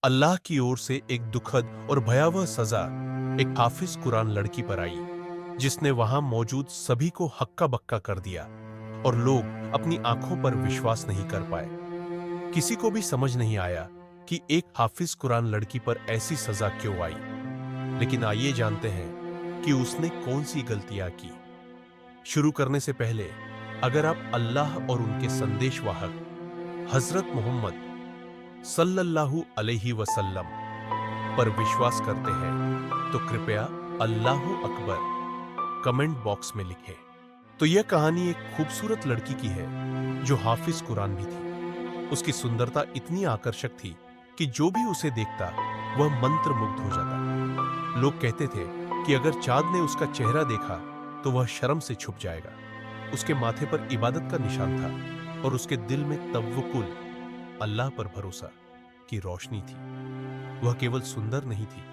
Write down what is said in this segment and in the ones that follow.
अल्लाह की ओर से एक दुखद और भयावह सजा एक हाफिज कुरान लड़की पर आई, जिसने वहां मौजूद सभी को हक्का बक्का कर दिया और लोग अपनी आंखों पर विश्वास नहीं कर पाए। किसी को भी समझ नहीं आया कि एक हाफिज कुरान लड़की पर ऐसी सजा क्यों आई। लेकिन आइए जानते हैं कि उसने कौन सी गलतियां की। शुरू करने से पहले अगर आप अल्लाह और उनके संदेशवाहक हजरत मोहम्मद सल्लल्लाहु अलैहि वसल्लम पर विश्वास करते हैं तो कृपया अल्लाहु अकबर कमेंट बॉक्स में लिखें। तो यह कहानी एक खूबसूरत लड़की की है जो हाफिज कुरान भी थी। उसकी सुंदरता इतनी आकर्षक थी कि जो भी उसे देखता वह मंत्रमुग्ध हो जाता। लोग कहते थे कि अगर चांद ने उसका चेहरा देखा तो वह शर्म से छुप जाएगा। उसके माथे पर इबादत का निशान था और उसके दिल में तवक्कुल, अल्लाह पर भरोसा की रोशनी थी। वह केवल सुंदर नहीं थी,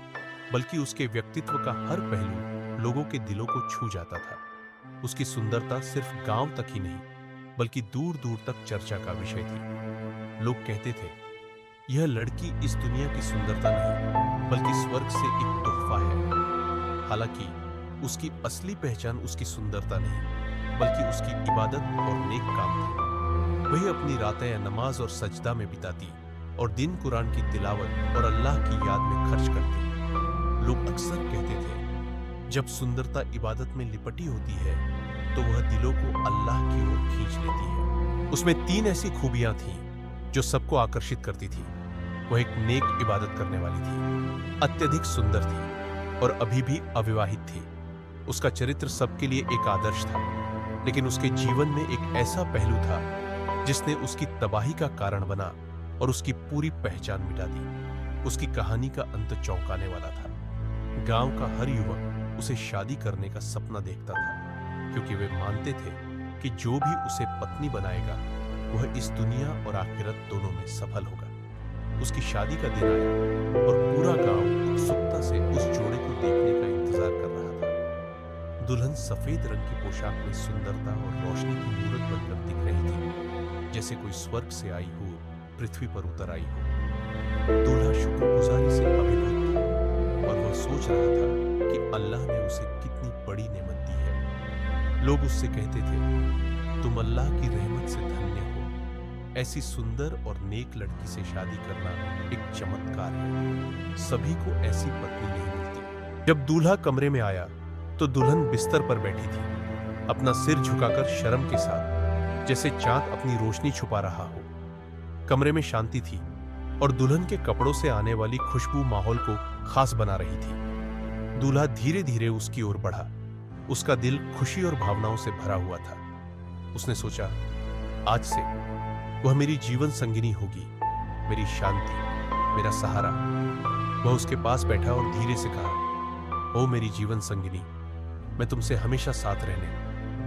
बल्कि उसके व्यक्तित्व का हर पहलू लोगों के दिलों को छू जाता था। उसकी सुंदरता सिर्फ गांव तक ही नहीं, बल्कि दूर दूर तक चर्चा का विषय थी। लोग कहते थे, यह लड़की इस दुनिया की सुंदरता नहीं, बल्कि स्वर्ग से एक तोहफा है। हालांकि उसकी असली पहचान उसकी सुंदरता नहीं, बल्कि उसकी इबादत और नेक काम थे। वही अपनी रातें नमाज और सजदा में बिताती और दिन कुरान की तिलावत और अल्लाह की याद में खर्च करती। लोग अक्सर कहते थे, जब सुंदरता इबादत में लिपटी होती है तो वह दिलों को अल्लाह की ओर खींच लेती है। उसमें 3 ऐसी खूबियां थीं जो सबको आकर्षित करती थी। वह एक नेक इबादत करने वाली थी, अत्यधिक सुंदर थी और अभी भी अविवाहित थी। उसका चरित्र सबके लिए एक आदर्श था, लेकिन उसके जीवन में एक ऐसा पहलू था जिसने उसकी तबाही का कारण बना और उसकी पूरी पहचान मिटा दी। उसकी कहानी का अंत चौंकाने वाला था। गांव का हर युवक उसे शादी करने का सपना देखता था, क्योंकि वे मानते थे कि जो भी उसे पत्नी बनाएगा वह इस दुनिया और आखिरत दोनों में सफल होगा। उसकी शादी का दिन आया और पूरा गांव उत्सुकता से उस जोड़े को देखने का इंतजार कर रहा था। दुल्हन सफेद रंग की पोशाक में सुंदरता और रोशनी की मूरत बनकर दिख रही थी, जैसे कोई स्वर्ग से आई हो पृथ्वी पर उतर आई हो। दूल्हा शुक्रगुजारी से अभिभूत था और वह सोच रहा था कि अल्लाह ने उसे कितनी बड़ी नेमत दी है। लोग उससे कहते थे, तुम अल्लाह की रहमत से धन्य हो। ऐसी सुंदर और नेक लड़की से शादी करना एक चमत्कार है। सभी को ऐसी पत्नी नहीं मिलती। जब दूल्हा कमरे में आया तो दुल्हन बिस्तर पर बैठी थी, अपना सिर झुकाकर शर्म के साथ, जैसे चांद अपनी रोशनी छुपा रहा हो। कमरे में शांति थी और दुल्हन के कपड़ों से आने वाली खुशबू माहौल को खास बना रही थी। दूल्हा धीरे धीरे उसकी ओर बढ़ा। उसका दिल खुशी और भावनाओं से भरा हुआ था। उसने सोचा, आज से वह मेरी जीवन संगिनी होगी, मेरी शांति, मेरा सहारा। वह उसके पास बैठा और धीरे से कहा, ओ मेरी जीवन संगिनी, मैं तुमसे हमेशा साथ रहने,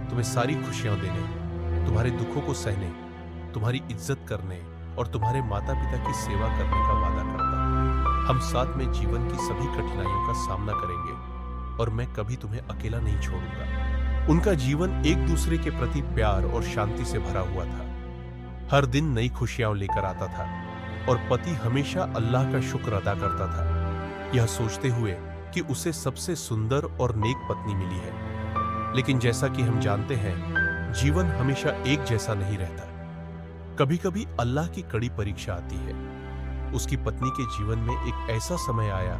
तुम्हें सारी खुशियां देने, तुम्हारे दुखों को सहने, तुम्हारी इज्जत करने और तुम्हारे माता पिता की सेवा करने का वादा करता हूं। हम साथ में जीवन की सभी कठिनाइयों का सामना करेंगे और मैं कभी तुम्हें अकेला नहीं छोड़ूंगा। उनका जीवन एक दूसरे के प्रति प्यार और शांति से भरा हुआ था। हर दिन नई खुशियां लेकर आता था और पति हमेशा अल्लाह का शुक्र अदा करता था, यह सोचते हुए कि उसे सबसे सुंदर और नेक पत्नी मिली है। लेकिन जैसा कि हम जानते हैं, जीवन हमेशा एक जैसा नहीं रहता। कभी कभी अल्लाह की कड़ी परीक्षा आती है। उसकी पत्नी के जीवन में एक ऐसा समय आया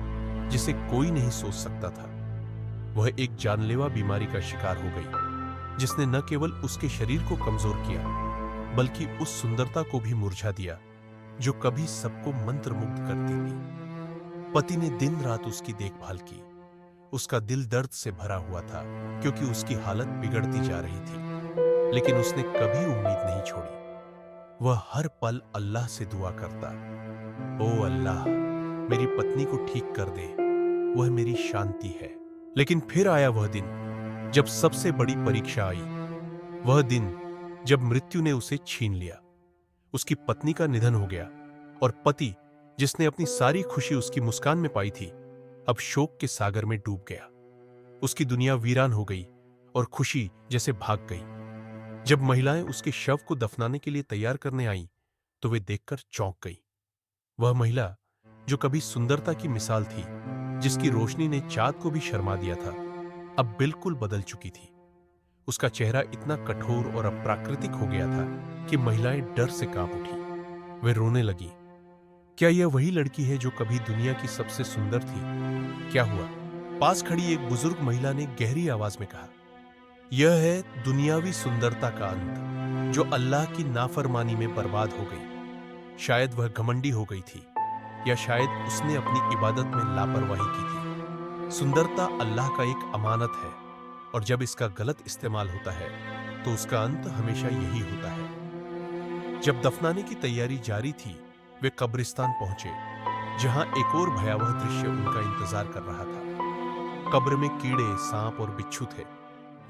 जिसे कोई नहीं सोच सकता था। वह एक जानलेवा बीमारी का शिकार हो गई, जिसने न केवल उसके शरीर को कमजोर किया, बल्कि उस सुंदरता को भी मुरझा दिया जो कभी सबको मंत्रमुग्ध करती थी। पति ने दिन रात उसकी देखभाल की। उसका दिल दर्द से भरा हुआ था, क्योंकि उसकी हालत बिगड़ती जा रही थी। लेकिन उसने कभी उम्मीद नहीं छोड़ी। वह हर पल अल्लाह से दुआ करता, ओ अल्लाह, मेरी पत्नी को ठीक कर दे, वह मेरी शांति है। लेकिन फिर आया वह दिन जब सबसे बड़ी परीक्षा आई। वह दिन जब मृत्यु ने उसे छीन लिया। उसकी पत्नी का निधन हो गया और पति, जिसने अपनी सारी खुशी उसकी मुस्कान में पाई थी, अब शोक के सागर में डूब गया। उसकी दुनिया वीरान हो गई और खुशी जैसे भाग गई। जब महिलाएं उसके शव को दफनाने के लिए तैयार करने आईं, तो वे देखकर चौंक गई। वह महिला जो कभी सुंदरता की मिसाल थी, जिसकी रोशनी ने चाँद को भी शर्मा दिया था, अब बिल्कुल बदल चुकी थी। उसका चेहरा इतना कठोर और अप्राकृतिक हो गया था कि महिलाएं डर से कांप उठी। वे रोने लगी। क्या यह वही लड़की है जो कभी दुनिया की सबसे सुंदर थी? क्या हुआ? पास खड़ी एक बुजुर्ग महिला ने गहरी आवाज में कहा, यह है दुनियावी सुंदरता का अंत, जो अल्लाह की नाफरमानी में बर्बाद हो गई। शायद वह घमंडी हो गई थी, या शायद उसने अपनी इबादत में लापरवाही की थी। सुंदरता अल्लाह का एक अमानत है, और जब इसका गलत इस्तेमाल होता है तो उसका अंत हमेशा यही होता है। जब दफनाने की तैयारी जारी थी, वे कब्रिस्तान पहुंचे, जहां एक और भयावह दृश्य उनका इंतजार कर रहा था। कब्र में कीड़े, सांप और बिच्छू थे,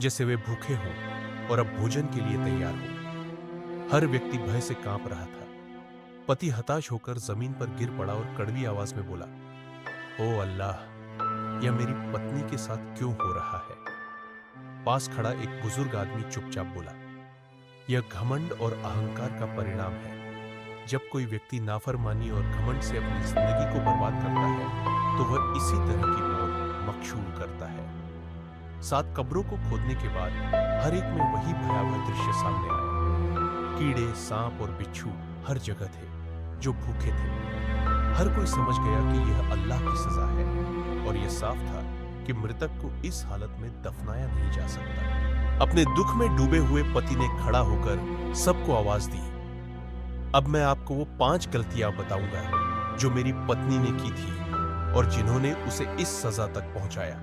जैसे वे भूखे हों और अब भोजन के लिए तैयार हों। हर व्यक्ति भय से कांप रहा था। पति हताश होकर जमीन पर गिर पड़ा और कड़वी आवाज में बोला, ओ अल्लाह, यह मेरी पत्नी के साथ क्यों हो रहा है? पास खड़ा एक बुजुर्ग आदमी चुपचाप बोला, यह घमंड और अहंकार का परिणाम है। जब कोई व्यक्ति नाफरमानी और घमंड से अपनी जिंदगी को बर्बाद करता है तो वह इसी तरह की मौत मकशूल करता है। 7 कब्रों को खोदने के बाद हर एक में वही भयावह दृश्य सामने आया। कीड़े, सांप और बिच्छू हर जगह थे, जो भूखे थे। हर कोई समझ गया कि यह अल्लाह की सजा है, और यह साफ था कि मृतक को इस हालत में दफनाया नहीं जा सकता। अपने दुख में डूबे हुए पति ने खड़ा होकर सबको आवाज दी, अब मैं आपको वो 5 गलतियां बताऊंगा जो मेरी पत्नी ने की थी और जिन्होंने उसे इस सजा तक पहुंचाया।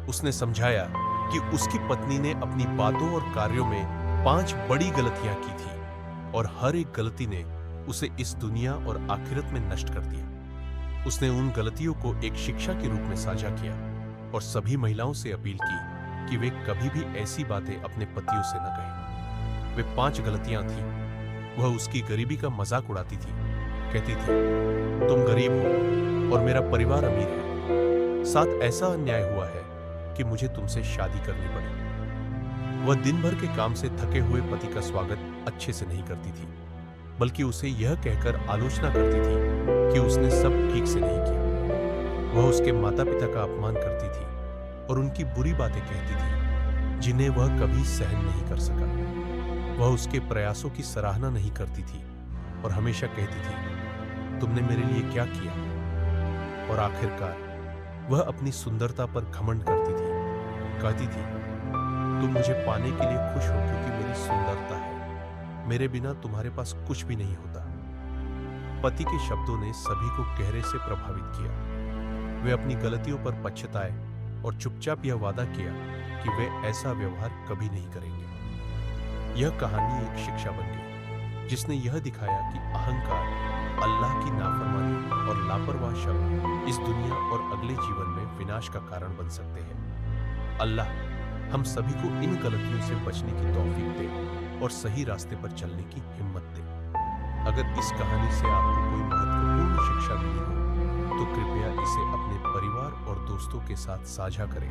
उसने समझाया कि उसकी पत्नी ने अपनी बातों और कार्यों में 5 बड़ी गलतियां की थी, और हर एक गलती ने उसे इस दुनिया और आखिरत में नष्ट कर दिया। उसने उन गलतियों को एक शिक्षा के रूप में साझा किया और सभी महिलाओं से अपील की कि वे कभी भी ऐसी बातें अपने पतियों से न कहें। वे 5 गलतियां थीं। वह उसकी गरीबी का मजाक उड़ाती थी, कहती थी, तुम गरीब हो और मेरा परिवार अमीर है। साथ ऐसा अन्याय हुआ है कि मुझे तुमसे शादी करनी पड़ी। वह दिन भर के काम से थके हुए पति का स्वागत अच्छे से नहीं करती थी, बल्कि उसे यह कहकर आलोचना करती थी कि उसने सब ठीक से नहीं किया। वह उसके माता पिता का अपमान करती थी और उनकी बुरी बातें कहती थी, जिन्हें वह कभी सहन नहीं कर सका। वह उसके प्रयासों की सराहना नहीं करती थी और हमेशा कहती थी, तुमने मेरे लिए क्या किया? और आखिरकार वह अपनी सुंदरता पर घमंड करती थी। कहती थी, तुम मुझे पाने के लिए खुश हो क्योंकि मेरी सुंदरता है। मेरे बिना तुम्हारे पास कुछ भी नहीं होता। पति के शब्दों ने सभी को गहरे से प्रभावित किया। वे अपनी गलतियों पर पछताए और चुपचाप यह वादा किया कि वे ऐसा व्यवहार कभी नहीं करेंगे। यह कहानी एक शिक्षा बन गई, जिसने यह दिखाया कि अहंकार, अल्लाह की नाफरमानी और लापरवाह शब्द इस दुनिया और अगले जीवन में विनाश का कारण बन सकते हैं। अल्लाह हम सभी को इन गलतियों से बचने की तौफीक दे और सही रास्ते पर चलने की हिम्मत दे। अगर इस कहानी से आपको कोई महत्वपूर्ण शिक्षा मिली हो तो कृपया इसे अपने परिवार और दोस्तों के साथ साझा करें,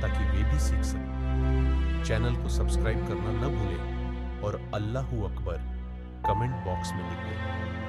ताकि वे भी सीख सकें। चैनल को सब्सक्राइब करना न भूलें और अल्लाहू अकबर कमेंट बॉक्स में लिखें।